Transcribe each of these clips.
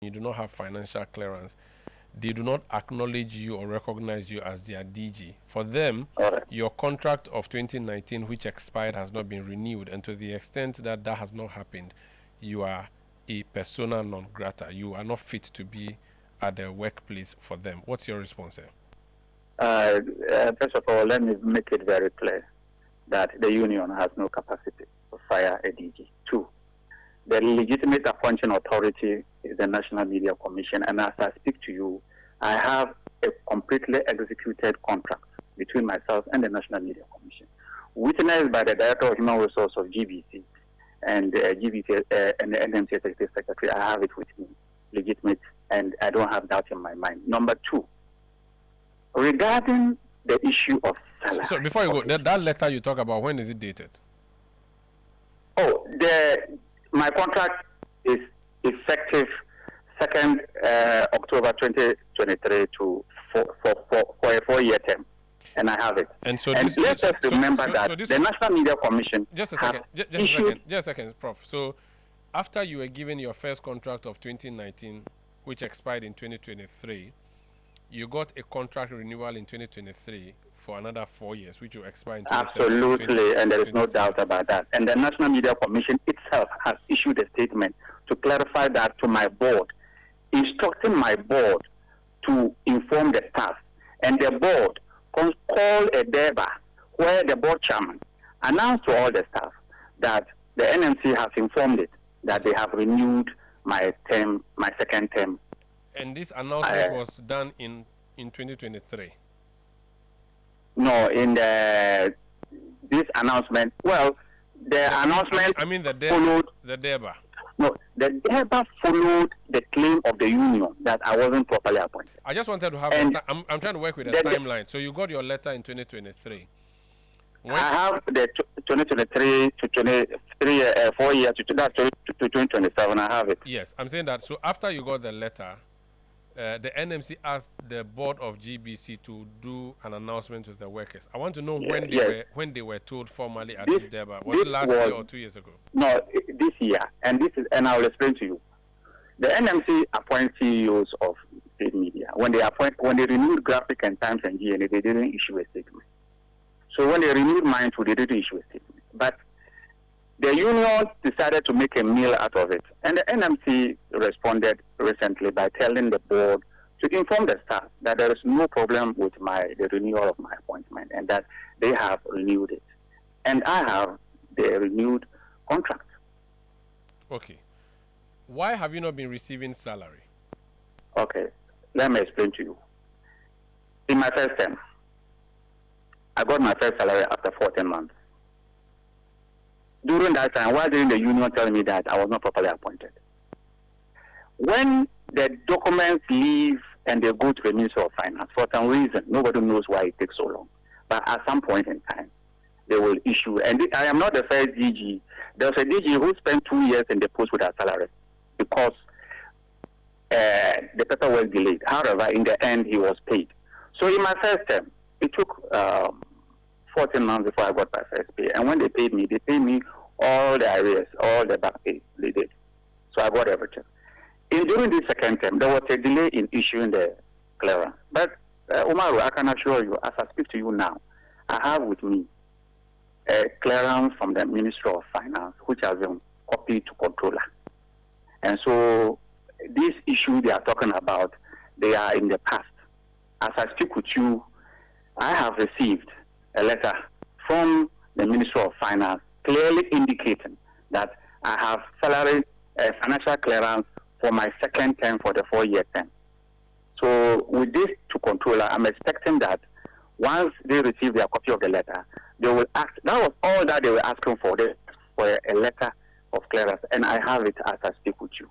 you do not have financial clearance, they do not acknowledge you or recognize you as their DG. For them, your contract of 2019, which expired, has not been renewed, and to the extent that that has not happened, you are a persona non grata. You are not fit to be at the workplace for them. What's your response here? First of all, let me make it very clear that the union has no capacity to fire a DG. Two, the legitimate appointing authority is the National Media Commission, and as I speak to you, I have a completely executed contract between myself and the National Media Commission, witnessed by the Director of Human Resources of GBC and GBC and the NMC Executive Secretary. I have it with me, legitimate, and I don't have that in my mind. Number two, regarding the issue of salary. So before you go, that letter you talk about, when is it dated? Oh, my contract is effective 2nd October 2023 for a 4-year term, and I have it. And so let's just remember that the National Media Commission just a second, Prof. So after you were given your first contract of 2019, which expired in 2023, you got a contract renewal in 2023 for another 4 years, which will expire in 2027. Absolutely, and there is no doubt about that. And the National Media Commission itself has issued a statement to clarify that to my board, instructing my board to inform the staff. And the board called a DEBA where the board chairman announced to all the staff that the NMC has informed it that they have renewed my term, my second term. And this announcement was done in 2023? No, in this announcement, well, the announcement followed the DEBA. No, the DEBA followed the claim of the union that I wasn't properly appointed. I just wanted to have I'm trying to work with a timeline. So you got your letter in 2023. I have the 2023 to 23, 4 years to 2027. I have it. Yes, I'm saying that. So after you got the letter, the NMC asked the board of GBC to do an announcement with the workers. I want to know when they were told formally at this DEBA. Was it last year or 2 years ago? No, this year. And I will explain to you. The NMC appoints CEOs of state media. When they renewed Graphic and Times and GNA, they didn't issue a statement. So when they renewed mine too, they didn't issue a statement. But the union decided to make a meal out of it. And the NMC responded recently by telling the board to inform the staff that there is no problem with the renewal of my appointment and that they have renewed it. And I have the renewed contract. Okay. Why have you not been receiving salary? Okay. Let me explain to you. In my first term, I got my first salary after 14 months. During that time, why didn't the union tell me that I was not properly appointed? When the documents leave and they go to the Ministry of Finance, for some reason, nobody knows why it takes so long. But at some point in time, they will issue. And I am not the first DG. There was a DG who spent 2 years in the post without salary because the paper was delayed. However, in the end, he was paid. So in my first term, it took 14 months before I got my first pay. And when they paid me all the arrears, all the back pay they did. So I got everything. During the second term, there was a delay in issuing the clearance. But Umaru, I can assure you, as I speak to you now, I have with me a clearance from the Ministry of Finance, which has been copied to controller. And so this issue they are talking about, they are in the past. As I speak with you, I have received a letter from the Ministry of Finance clearly indicating that I have financial clearance for my second term for the 4-year term. So with this to controller, I'm expecting that once they receive their copy of the letter, they will act. That was all that they were asking for a letter of clearance, and I have it as I speak with you.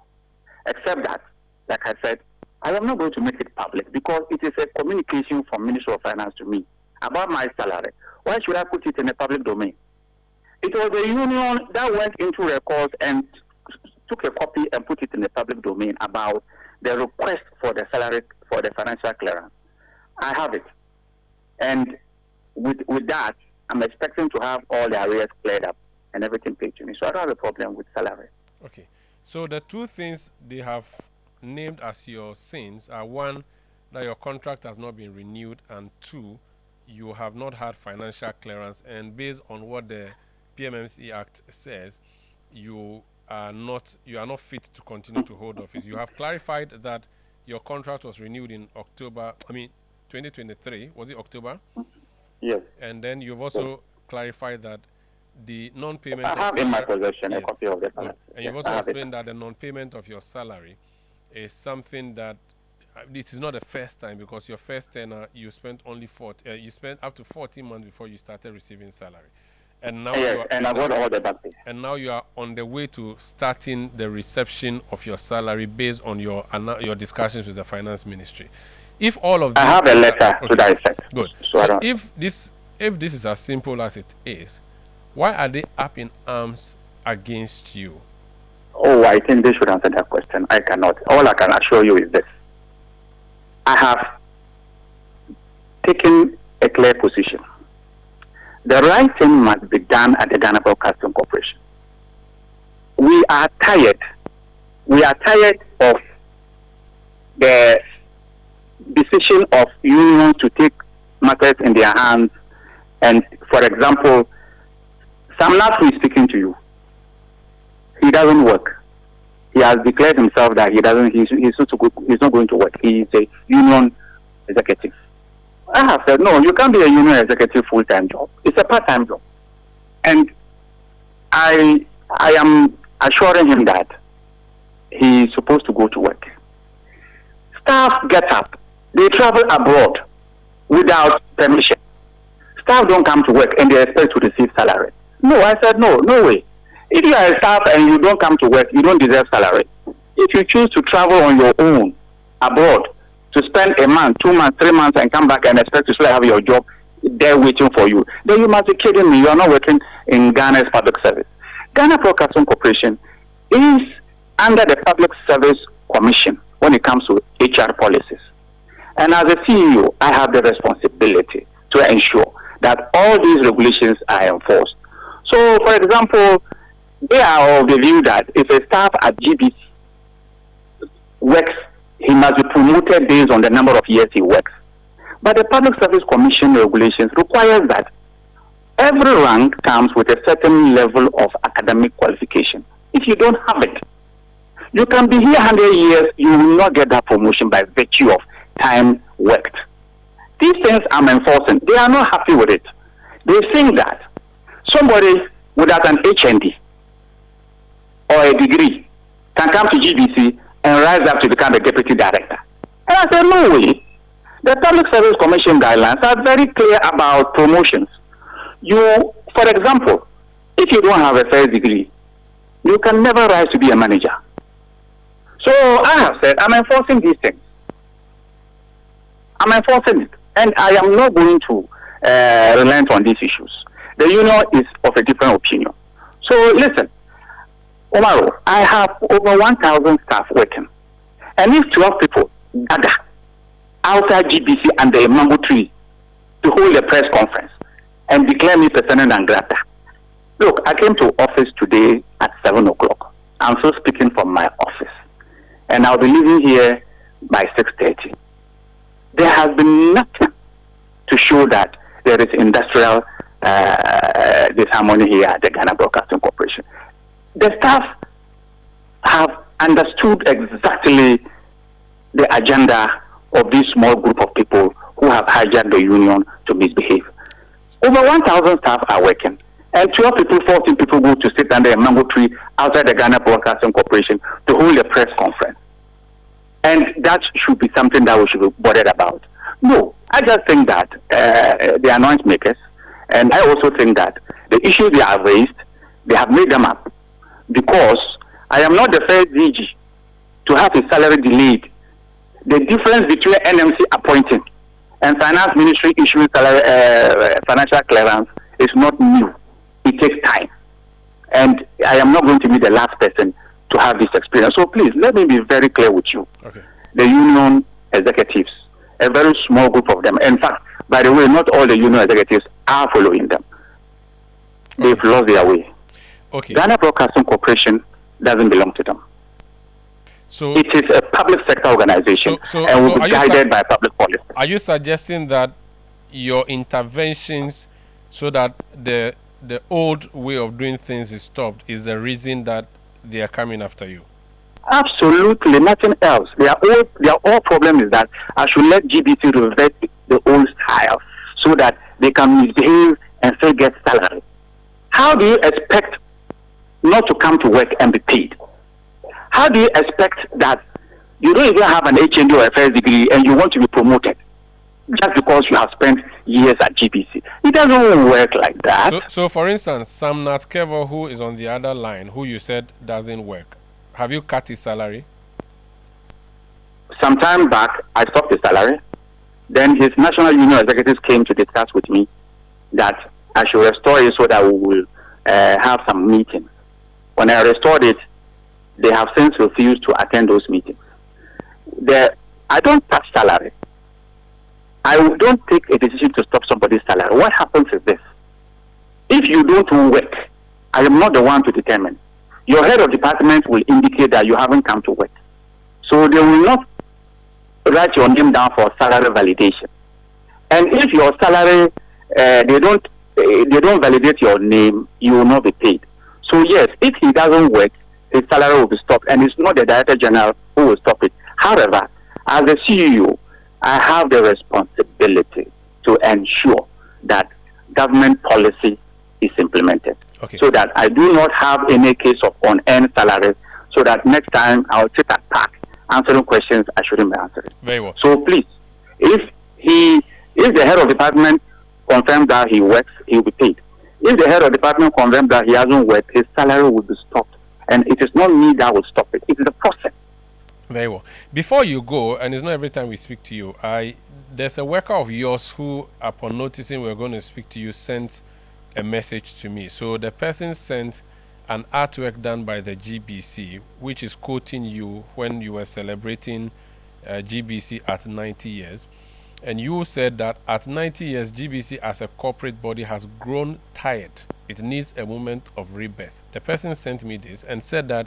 Except that, like I said, I am not going to make it public because it is a communication from Ministry of Finance to me about my salary. Why should I put it in the public domain? It was the union that went into records and took a copy and put it in the public domain about the request for the salary, for the financial clearance. I have it. And with that, I'm expecting to have all the arrears cleared up and everything paid to me. So I don't have a problem with salary. Okay. So the two things they have named as your sins are one, that your contract has not been renewed, and two, you have not had financial clearance, and based on what the PMMC Act says, you are not fit to continue to hold office. You have clarified that your contract was renewed in October, 2023. Was it October? Yes. And then you've also clarified that the non-payment. I have in my possession a copy of the salary. And you've also explained that the non-payment of your salary is something that this is not the first time, because your first tenure you spent only you spent up to 14 months before you started receiving salary. And now and I got all the back pay. And now you are on the way to starting the reception of your salary based on your discussions with the finance ministry. If all of this, I have a letter to that effect. Good. So if this is as simple as it is, why are they up in arms against you? Oh, I think they should answer that question. I cannot. All I can assure you is this. I have taken a clear position. The right thing must be done at the Ghana Broadcasting Corporation. We are tired. We are tired of the decision of unions to take matters in their hands. And, for example, Sam Nafu is speaking to you. He doesn't work. He has declared himself that he's not going to work. He is a union executive. I have said, no, you can't be a union executive full-time job. It's a part-time job. And I am assuring him that he is supposed to go to work. Staff get up. They travel abroad without permission. Staff don't come to work and they expect to receive salary. No, I said, no way. If you are a staff and you don't come to work, you don't deserve salary. If you choose to travel on your own abroad to spend a month, 2 months, 3 months and come back and expect to still have your job there waiting for you, then you must be kidding me. You are not working in Ghana's public service. Ghana Broadcasting Corporation is under the Public Service Commission when it comes to HR policies. And as a CEO, I have the responsibility to ensure that all these regulations are enforced. So, for example, they are of the view that if a staff at GBC works, he must be promoted based on the number of years he works. But the Public Service Commission regulations requires that every rank comes with a certain level of academic qualification. If you don't have it, you can be here 100 years, you will not get that promotion by virtue of time worked. These things I'm enforcing. They are not happy with it. They think that somebody without an HND or a degree can come to GBC and rise up to become a deputy director. And I said, no way. The Public Service Commission guidelines are very clear about promotions. You, for example, if you don't have a first degree, you can never rise to be a manager. So I have said, I'm enforcing these things. I'm enforcing it. And I am not going to relent on these issues. The union is of a different opinion. So listen, Omaro, I have over 1,000 staff working. And if 12 people gather outside GBC under a mango tree to hold a press conference and declare me persona non grata. Look, I came to office today at 7 o'clock. I'm still speaking from my office. And I'll be leaving here by 6:30. There has been nothing to show that there is industrial disharmony here at the Ghana Broadcasting Corporation. The staff have understood exactly the agenda of this small group of people who have hijacked the union to misbehave. Over 1,000 staff are working, and 12 people, 14 people go to sit under a mango tree outside the Ghana Broadcasting Corporation to hold a press conference. And that should be something that we should be bothered about. No, I just think that they are noise makers, and I also think that the issues they have raised, they have made them up, because I am not the first DG to have his salary delayed. The difference between NMC appointing and Finance Ministry issuing financial clearance is not new. It takes time. And I am not going to be the last person to have this experience. So please, let me be very clear with you. Okay. The union executives, a very small group of them. In fact, by the way, not all the union executives are following them. They've lost their way. Okay. Ghana Broadcasting Corporation doesn't belong to them. So it is a public sector organization and will be guided by public policy. Are you suggesting that your interventions so that the old way of doing things is stopped is the reason that they are coming after you? Absolutely, nothing else. Their all problem is that I should let GBC revert the old style so that they can misbehave and still get salary. How do you expect not to come to work and be paid? How do you expect that you don't even have an HND or a first degree and you want to be promoted just because you have spent years at GBC? It doesn't work like that. So for instance, Sam Natkevo, who is on the other line, who you said doesn't work, have you cut his salary? Some time back, I stopped his salary. Then his national union executives came to discuss with me that I should restore it so that we will have some meetings. When I restored it, they have since refused to attend those meetings. I don't touch salary. I don't take a decision to stop somebody's salary. What happens is this. If you don't work, I am not the one to determine. Your head of department will indicate that you haven't come to work. So they will not write your name down for salary validation. And if your salary, they don't validate your name, you will not be paid. So yes, if he doesn't work, his salary will be stopped, and it's not the Director General who will stop it. However, as the CEO, I have the responsibility to ensure that government policy is implemented. Okay. So that I do not have any case of unearned salaries, so that next time I'll take a pack answering questions I shouldn't be answering. Very well. So please, if the head of department confirms that he works, he will be paid. If the head of department confirms that he hasn't worked, his salary will be stopped. And it is not me that will stop it. It is the process. Very well. Before you go, and it's not every time we speak to you, there's a worker of yours who, upon noticing we're going to speak to you, sent a message to me. So the person sent an artwork done by the GBC, which is quoting you when you were celebrating GBC at 90 years. And you said that at 90 years, GBC as a corporate body has grown tired. It needs a moment of rebirth. The person sent me this and said that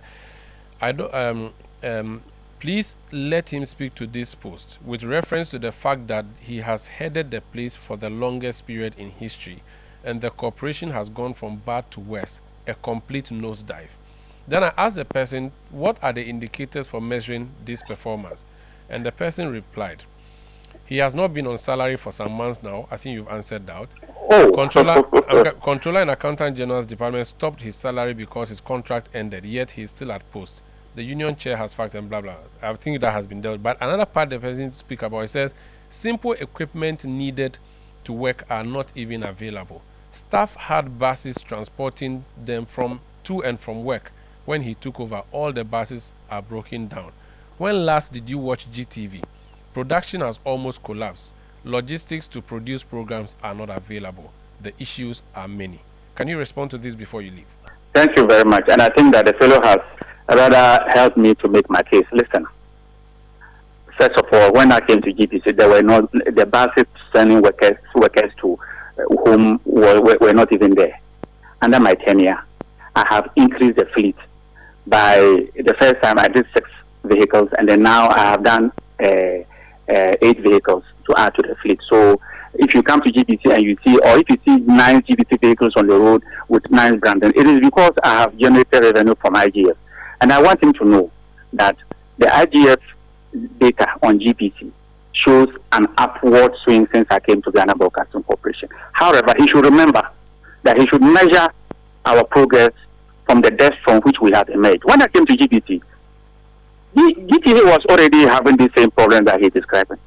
please let him speak to this post with reference to the fact that he has headed the place for the longest period in history, and the corporation has gone from bad to worse, a complete nosedive. Then I asked the person, what are the indicators for measuring this performance? And the person replied, he has not been on salary for some months now. I think you've answered that. Controller and Accountant General's department stopped his salary because his contract ended, yet he's still at post. The union chair has fact and blah blah. I think that has been dealt. But another part the person speak about, it says simple equipment needed to work are not even available. Staff had buses transporting them to and from work. When he took over, all the buses are broken down. When last did you watch GTV? Production has almost collapsed. Logistics to produce programs are not available. The issues are many. Can you respond to this before you leave? Thank you very much. And I think that the fellow has rather helped me to make my case. Listen, first of all, when I came to GBC, there were not the buses sending workers to whom were not even there. Under my tenure, I have increased the fleet. By the first time I did 6 vehicles, and then now I have done 8 vehicles to add to the fleet. So if you come to GBC and you see, or if you see 9 GBC vehicles on the road with 9 branding, it is because I have generated revenue from IGF. And I want him to know that the IGF data on GBC shows an upward swing since I came to Ghana Broadcasting Corporation. However, he should remember that he should measure our progress from the depth from which we have emerged. When I came to GBC, GTV was already having the same problem that he's describing.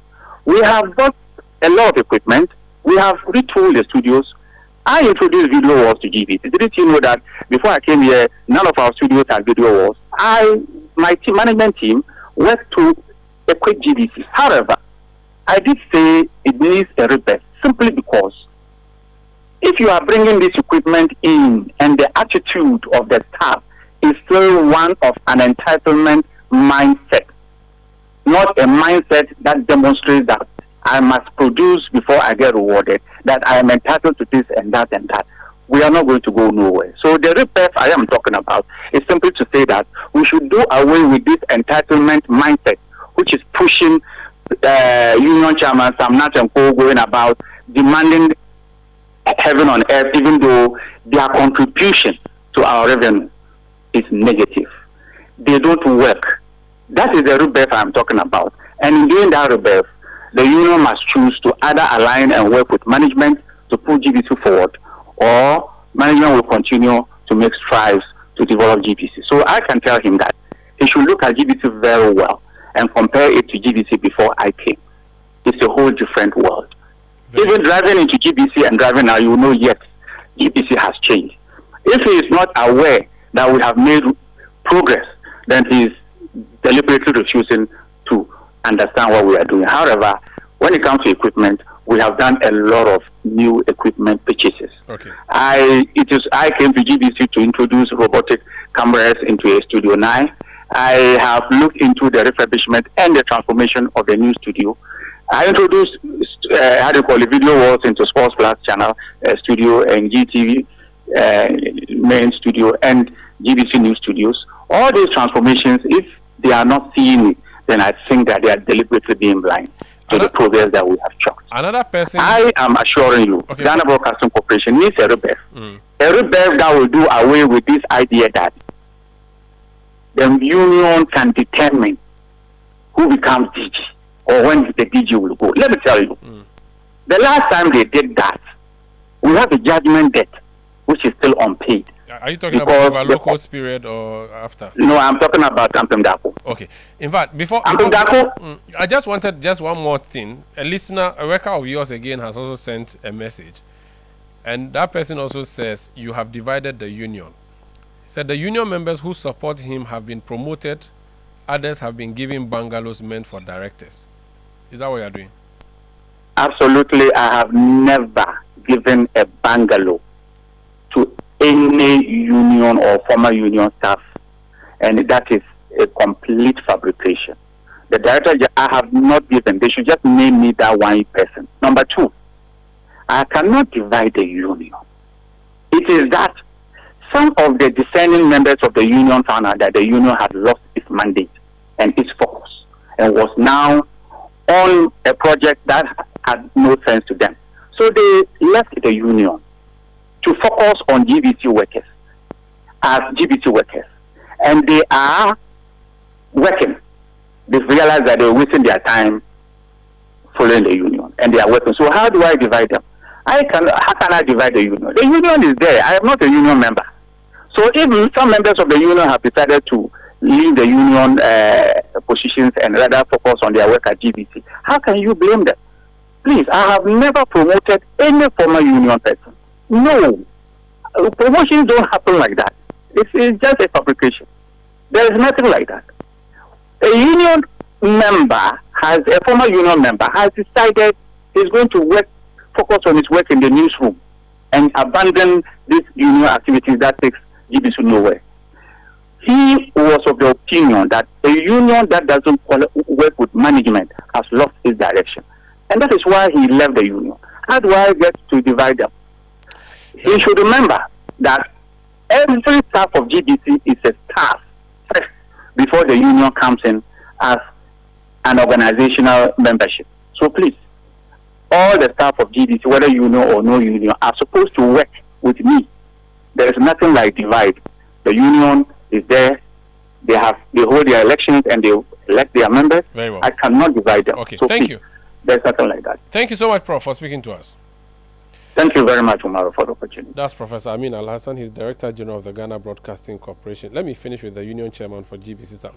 We have bought a lot of equipment. We have retooled the studios. I introduced video walls to GBC. Didn't you know that before I came here, none of our studios had video walls? My management team worked to equip GBC. However, I did say it needs a repair simply because if you are bringing this equipment in and the attitude of the staff is still one of an entitlement mindset, not a mindset that demonstrates that I must produce before I get rewarded, that I am entitled to this and that and that. we are not going to go nowhere. So the repair I am talking about is simply to say that we should do away with this entitlement mindset, which is pushing union chairman Sam Nat and Co going about demanding heaven on earth, even though their contribution to our revenue is negative. They don't work. That is the rebirth I'm talking about. And in doing that rebirth, the union must choose to either align and work with management to put GBC forward, or management will continue to make strides to develop GBC. So I can tell him that he should look at GBC very well and compare it to GBC before I came. It's a whole different world. Even driving into GBC and driving now, you will know, yes, GBC has changed. If he is not aware that we have made progress, then he is deliberately refusing to understand what we are doing. However, when it comes to equipment, we have done a lot of new equipment purchases. Okay. I came to GBC to introduce robotic cameras into a Studio 9. I have looked into the refurbishment and the transformation of the new studio. I introduced video walls into Sports Plus channel studio and GTV main studio and GBC News Studios. All these transformations, if they are not seeing it, then I think that they are deliberately being blind to the progress that we have chalked. Another person. I am assuring you, okay, Ghana Broadcasting Corporation needs a rebirth. A rebirth that will do away with this idea that the union can determine who becomes DG or when the DG will go. Let me tell you, the last time they did that, we have a judgment debt which is still unpaid. Are you talking about over locals period or after? No, I'm talking about Ampem Dako. Okay. In fact, before I just wanted just one more thing. A listener, a worker of yours again, has also sent a message. And that person also says, you have divided the union. He said the union members who support him have been promoted. Others have been given bungalows meant for directors. Is that what you're doing? Absolutely. I have never given a bungalow to any union or former union staff, and that is a complete fabrication. The director I have not given. They should just name me that one person. Number two, I cannot divide the union. It is that some of the dissenting members of the union found out that the union had lost its mandate and its focus and was now on a project that had no sense to them. So they left the union to focus on GBC workers as GBC workers. And they are working. They realize that they're wasting their time following the union, and they are working. So how do I divide them? How can I divide the union? The union is there. I am not a union member. So if some members of the union have decided to leave the union positions and rather focus on their work at GBC, how can you blame them? Please, I have never promoted any former union person. No. Promotions don't happen like that. It's just a fabrication. There is nothing like that. A union member a former union member has decided he's going to focus on his work in the newsroom and abandon these union activities that takes GBC nowhere. He was of the opinion that a union that doesn't work with management has lost its direction. And that is why he left the union. How do I get to divide them? He should remember that every staff of GBC is a staff first before the union comes in as an organizational membership. So please, all the staff of GBC, whether union or no union, are supposed to work with me. There is nothing like divide. The union is there. They hold their elections and they elect their members. Very well. I cannot divide them. Okay, so thank please, you. There's nothing like that. Thank you so much, Prof, for speaking to us. Thank you very much, Umaru, for the opportunity. That's Professor Amin Al Hassan. He's Director General of the Ghana Broadcasting Corporation. Let me finish with the Union Chairman for GBC South.